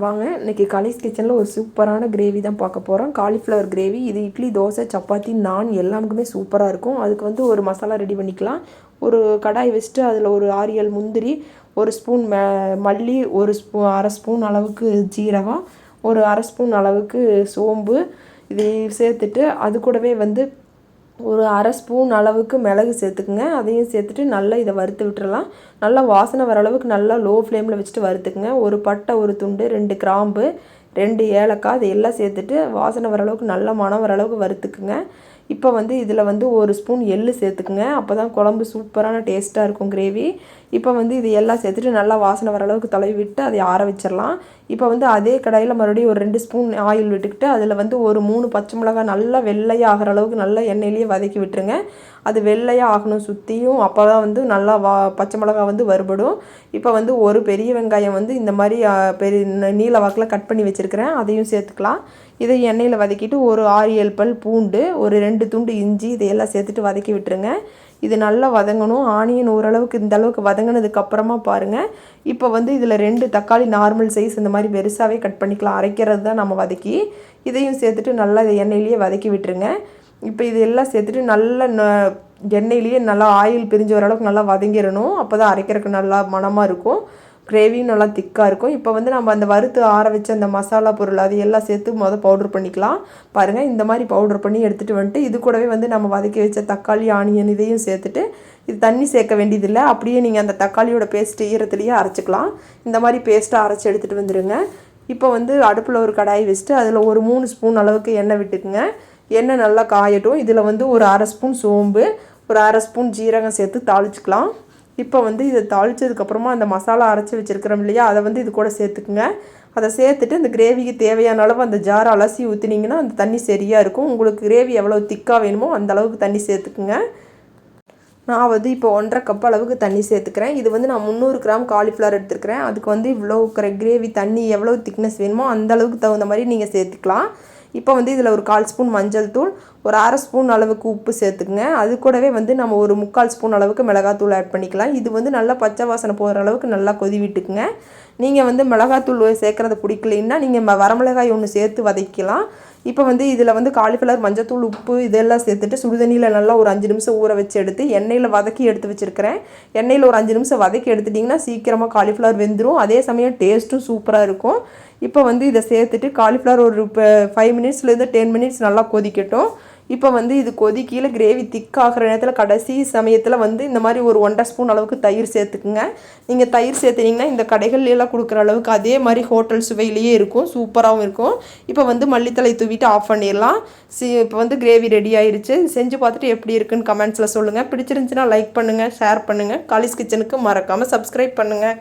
வாங்க இன்றைக்கி கலீஸ் கிச்சனில் ஒரு சூப்பரான கிரேவி தான் பார்க்க போகிறோம். Cauliflower gravy. இது இட்லி, தோசை, சப்பாத்தி, நான் எல்லாமுக்குமே சூப்பராக இருக்கும். அதுக்கு வந்து ஒரு மசாலா ரெடி பண்ணிக்கலாம். ஒரு கடாய் வச்சுட்டு அதில் ஒரு 6-7 முந்திரி, ஒரு ஸ்பூன் மல்லி, ஒரு அரை ஸ்பூன் அளவுக்கு ஜீரகம், ஒரு அரை ஸ்பூன் அளவுக்கு சோம்பு இதை சேர்த்துட்டு அது கூடவே வந்து ஒரு அரை ஸ்பூன் அளவுக்கு மிளகு சேர்த்துக்குங்க. அதையும் சேர்த்துட்டு நல்லா இதை வறுத்து விட்டுறலாம். நல்லா வாசனை வர அளவுக்கு நல்லா லோ ஃப்ளேமில் வச்சுட்டு வறுத்துக்குங்க. ஒரு பட்டை, ஒரு துண்டு, 2 கிராம்பு, 2 ஏலக்காய் இதையெல்லாம் சேர்த்துட்டு வாசனை வர அளவுக்கு நல்லா மணம் வர அளவுக்கு வறுத்துக்குங்க. இப்போ வந்து இதில் வந்து ஒரு ஸ்பூன் எள்ளு சேர்த்துக்குங்க. அப்போ தான் குழம்பு சூப்பரான டேஸ்ட்டாக இருக்கும் கிரேவி. இப்போ வந்து இது எல்லாம் சேர்த்துட்டு நல்லா வாசனை வர அளவுக்கு தடவி விட்டு அதை ஆற வச்சிடலாம். இப்போ வந்து அதே கடாயில் மறுபடியும் ஒரு 2 ஸ்பூன் ஆயில் விட்டுக்கிட்டு அதில் வந்து ஒரு 3 பச்சை மிளகாய் நல்லா வெள்ளையாக ஆகிற அளவுக்கு நல்லா எண்ணெயிலேயே வதக்கி விட்டுருங்க. அது வெள்ளையாக ஆகணும் சுற்றியும். அப்போ தான் வந்து நல்லா பச்சை மிளகாய் வந்து வறுபடும். இப்போ வந்து ஒரு பெரிய வெங்காயம் வந்து இந்த மாதிரி நீல வாக்கில் கட் பண்ணி வச்சுருக்கிறேன். அதையும் சேர்த்துக்கலாம். இதை எண்ணெயில் வதக்கிட்டு ஒரு 6-7 பல் பூண்டு, ஒரு 2 துண்டு இஞ்சி இதையெல்லாம் சேர்த்துட்டு வதக்கி விட்டுருங்க. இது நல்லா வதங்கணும். ஆனியன் ஓரளவுக்கு இந்த அளவுக்கு வதங்கினதுக்கப்புறமா பாருங்கள். இப்போ வந்து இதில் 2 தக்காளி நார்மல் சைஸ் இந்த மாதிரி பெருசாகவே கட் பண்ணிக்கலாம். அரைக்கிறது தான் நம்ம வதக்கி. இதையும் சேர்த்துட்டு நல்லா இதை எண்ணெயிலேயே வதக்கி விட்டுருங்க. இப்போ இது எல்லாம் சேர்த்துட்டு நல்லா எண்ணெயிலேயே நல்லா ஆயில் பிரிஞ்சு வர அளவுக்கு நல்லா வதங்கிடணும். அப்போ தான் அரைக்கிறதுக்கு நல்லா மணமாக இருக்கும். கிரேவியும் நல்லா திக்காக இருக்கும். இப்போ வந்து நம்ம அந்த வறுத்து ஆற வச்ச அந்த மசாலா பொருள் அது எல்லாம் சேர்த்து பவுட்ரு பண்ணிக்கலாம். பாருங்கள், இந்த மாதிரி பவுட்ரு பண்ணி எடுத்துகிட்டு வந்துட்டு இது கூடவே வந்து நம்ம வதக்கி வச்ச தக்காளி, ஆனியன் இதையும் சேர்த்துட்டு இது தண்ணி சேர்க்க வேண்டியதில்லை. அப்படியே நீங்கள் அந்த தக்காளியோட பேஸ்ட்டு ஈரத்துலேயே அரைச்சிக்கலாம். இந்த மாதிரி பேஸ்ட்டாக அரைச்சி எடுத்துகிட்டு வந்துடுங்க. இப்போ வந்து அடுப்பில் ஒரு கடாய் வச்சுட்டு அதில் ஒரு 3 ஸ்பூன் அளவுக்கு எண்ணெய் விட்டுக்குங்க. எண்ணெய் நல்லா காயட்டும். இதில் வந்து ஒரு அரை ஸ்பூன் சோம்பு, ஒரு அரை ஸ்பூன் ஜீரகம் சேர்த்து தாளிச்சிக்கலாம். இப்போ வந்து இதை தாளித்ததுக்கப்புறமா அந்த மசாலா அரைச்சி வச்சுருக்கிறோம் இல்லையா, அதை வந்து இது கூட சேர்த்துக்குங்க. அதை சேர்த்துட்டு இந்த கிரேவிக்கு தேவையான அளவு அந்த ஜாரை அலசி ஊற்றினீங்கன்னா அந்த தண்ணி சரியாக இருக்கும். உங்களுக்கு கிரேவி எவ்வளோ திக்காக வேணுமோ அந்த அளவுக்கு தண்ணி சேர்த்துக்குங்க. நான் வந்து இப்போ 1.5 கப் அளவுக்கு தண்ணி சேர்த்துக்கிறேன். இது வந்து நான் 300 கிராம் காலிஃப்ளவர் எடுத்துருக்கிறேன். அதுக்கு வந்து இவ்வளோ கிரேவி தண்ணி எவ்வளோ திக்னஸ் வேணுமோ அந்த அளவுக்கு தகுந்த மாதிரி நீங்கள் சேர்த்துக்கலாம். இப்போ வந்து இதில் ஒரு 1/4 ஸ்பூன் மஞ்சள் தூள், ஒரு அரை ஸ்பூன் அளவுக்கு உப்பு சேர்த்துக்குங்க. அது கூடவே வந்து நம்ம ஒரு 3/4 ஸ்பூன் அளவுக்கு மிளகாத்தூள் ஆட் பண்ணிக்கலாம். இது வந்து நல்லா பச்சை வாசனை போகிற அளவுக்கு நல்லா கொதி விட்டுக்குங்க. நீங்கள் வந்து மிளகாத்தூள் சேர்க்குறது பிடிக்கலைன்னா நீங்கள் வரமிளகாய் ஒன்று சேர்த்து வதக்கலாம். இப்போ வந்து இதில் வந்து காலிஃப்ளவர், மஞ்சத்தூள், உப்பு இதெல்லாம் சேர்த்துட்டு சுடுதண்ணியில் நல்லா ஒரு 5 நிமிஷம் ஊற வச்சு எடுத்து எண்ணெயில் வதக்கி எடுத்து வச்சுருக்கிறேன். எண்ணெயில் ஒரு 5 நிமிஷம் வதக்கி எடுத்துட்டிங்கன்னா சீக்கிரமாக காலிஃப்ளவர் வெந்துடும். அதே சமயம் டேஸ்ட்டும் சூப்பராக இருக்கும். இப்போ வந்து இதை சேர்த்துட்டு காலிஃப்ளவர் ஒரு 5 மினிட்ஸ்லேருந்து 10 மினிட்ஸ் நல்லா கொதிக்கட்டும். இப்போ வந்து இது கொதிக்கீழே கிரேவி திக்காகிற நேரத்தில் கடைசி சமயத்தில் வந்து இந்த மாதிரி ஒரு 1.5 ஸ்பூன் அளவுக்கு தயிர் சேர்த்துக்குங்க. நீங்கள் தயிர் சேர்த்துனீங்கன்னா இந்த கடைகள்லாம் கொடுக்குற அளவுக்கு அதே மாதிரி ஹோட்டல் சுவையிலேயே இருக்கும். சூப்பராகவும் இருக்கும். இப்போ வந்து மல்லித்தலை தூவிட்டு ஆஃப் பண்ணிடலாம். இப்போ வந்து கிரேவி ரெடி ஆயிடுச்சு. செஞ்சு பார்த்துட்டு எப்படி இருக்குன்னு கமெண்ட்ஸில் சொல்லுங்கள். பிடிச்சிருந்துச்சுன்னா லைக் பண்ணுங்கள், ஷேர் பண்ணுங்கள். காலிஸ் கிச்சனுக்கு மறக்காமல் சப்ஸ்கிரைப் பண்ணுங்கள்.